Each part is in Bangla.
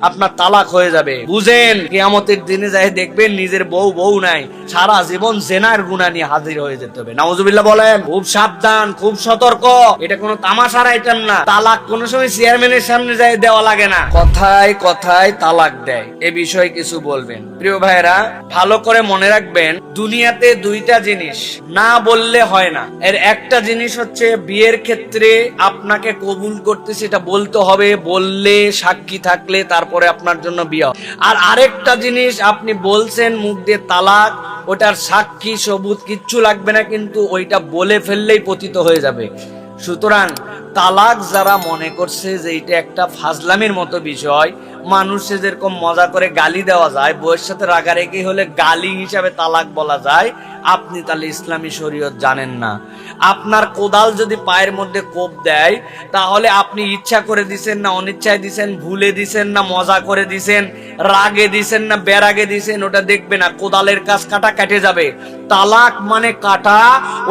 আপনার তালাক হয়ে যাবে। বুঝেন, কিয়ামতের দিনে যাই দেখবেন নিজের বউ নাই, সারা জীবন জেনার গুনাহ নিয়ে হাজির হয়ে যেতে হবে। নাউজুবিল্লাহ বলেন। খুব সাবধান, খুব সতর্ক। এটা কোনো তামাশার আইটেম না। তালাক কোনো সময় চেয়ারম্যানের সামনে যাই দেওয়া লাগে না। কথায় কথায় তালাক দেয়, এ বিষয়ে কিছু বলবেন। প্রিয় ভাইরা, ভালো করে মনে রাখবেন, দুনিয়াতে দুইটা জিনিস না বললে হয় না। এর একটা জিনিস হচ্ছে বিয়ের ক্ষেত্রে আপনাকে কবুল করতে সেটা বলতে হবে, বললে সাক্ষী থাকলে তারপরে আপনার জন্য বিয়ে। আর আরেকটা জিনিস, আপনি বলছেন মুখ দিয়ে তালাক, ওটার সাক্ষী সবুত কিচ্ছু লাগবে না, কিন্তু ওইটা বলে ফেললেই পতিত হয়ে যাবে। সুতরাং তালাক যারা মনে করছে যে এটা একটা ফাজলামির মতো বিষয়, মানুষে যেরকম মজা করে গালি দেওয়া যায়, বউয়ের সাথে রাগারাগি হলে গালি হিসাবে তালাক বলা যায়, আপনি তাহলে ইসলামী শরীয়ত জানেন না। আপনার কোদাল যদি পায়ের মধ্যে কোপ দেয়, তাহলে আপনি ইচ্ছা করে দিছেন না অনিচ্ছায় দিছেন, ভুলে দিছেন না মজা করে দিছেন, রাগে দিছেন না বেরাগে দিছেন, ওটা দেখবে না। কোদালের কাজ কাটা কেটে যাবে। তালাক মানে কাটা,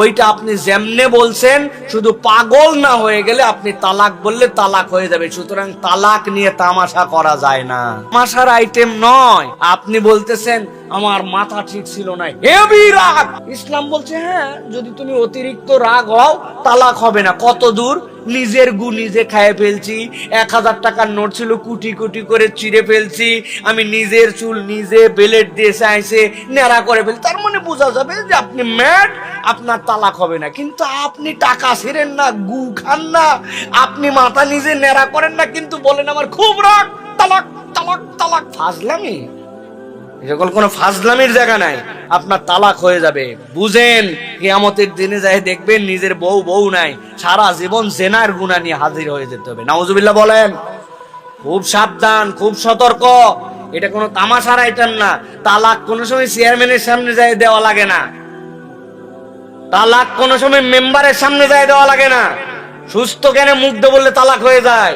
ওইটা আপনি যেমনে বলছেন, শুধু পাগল না হয়ে গেলে আপনি তালাক বললে তালাক হয়ে যাবে। সুতরাং তালাক নিয়ে তামাশা করা যায় না, তামাশার আইটেম নয়। আপনি বলতেছেন আমার মাথা ঠিক ছিল না, হেভি রাগ। ইসলাম বলছে হ্যাঁ, যদি তুমি অতিরিক্ত রাগ হও তালাক হবে না। কত দূর? নিজের গু নিজে খায় ফেলছি, 1000 টাকার নোট ছিল কুটি কুটি করে চিড়ে ফেলছি, আমি নিজের চুল নিজে বেলেট দিয়ে চাইছে নেড়া করে ফেলছি। তার মানে বোঝা যাবে যে আপনি ম্যাড, আপনার তালাক হবে না। কিন্তু আপনি টাকা ছিঁড়েন না, গু খান না, আপনি মাথা নিজে নেড়া করেন না, কিন্তু বলেন আমার খুব রাগ, তালাক তালাক তালাক। ফাজলামি, এরকম কোনো ফাজলামির জায়গা নাই। আপনার তালাক হয়ে যাবে। বুঝেন, কিয়ামতের দিনে যাই দেখবেন নিজের বউ নাই, সারা জীবন জেনার গুনাহ নিয়ে হাজির হয়ে যেতে হবে। নাউজুবিল্লাহ বলেন। খুব সাবধান, খুব সতর্ক। এটা কোনো তামাশার আইটেম না। তালাক কোনো সময় চেয়ারম্যানের সামনে যাই দেওয়া লাগে না। তালাক কোনো সময় মেম্বারের সামনে যাই দেওয়া লাগে না। সুস্থ জ্ঞানে মুখ দিয়ে বললে তালাক হয়ে যায়।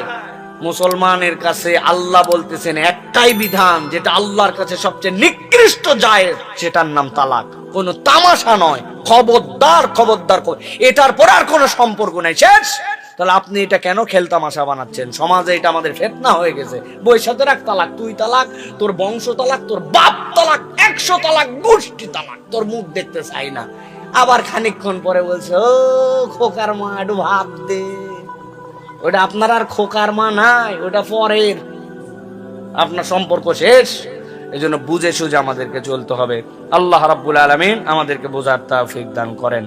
মুসলমানের কাছে আল্লাহ বলতেছেন একটাই বিধান, যেটা আল্লাহর কাছে সবচেয়ে নিকৃষ্ট জায়েজ, সেটার নাম তালাক। কোনো তামাশা নয়। খবরদার খবরদার, এটার পর আর কোনো সম্পর্ক নাই, শেষ। তাহলে আপনি এটা কেন খেলতামাশা বানাচ্ছেন? সমাজে এটা আমাদের ফিতনা হয়ে গেছে। বইয়ের সাথে রাখ তালাক, তুই তালাক, তোর বংশ তালাক, তোর বাপ তালাক, 100 তালাক, গোষ্ঠী তালাক, তোর মুখ দেখতে চাই না। আবার খানিকক্ষণ পরে বলছে ও খোকার মা একটু ভাব দে। ওটা আপনার আর খোকার মা নাই, ওটা পরের। আপনার সম্পর্ক শেষ। এজন্য বুঝে সুঝে আমাদেরকে চলতে হবে। আল্লাহ রাব্বুল আলামিন আমাদেরকে বোঝার তৌফিক দান করেন।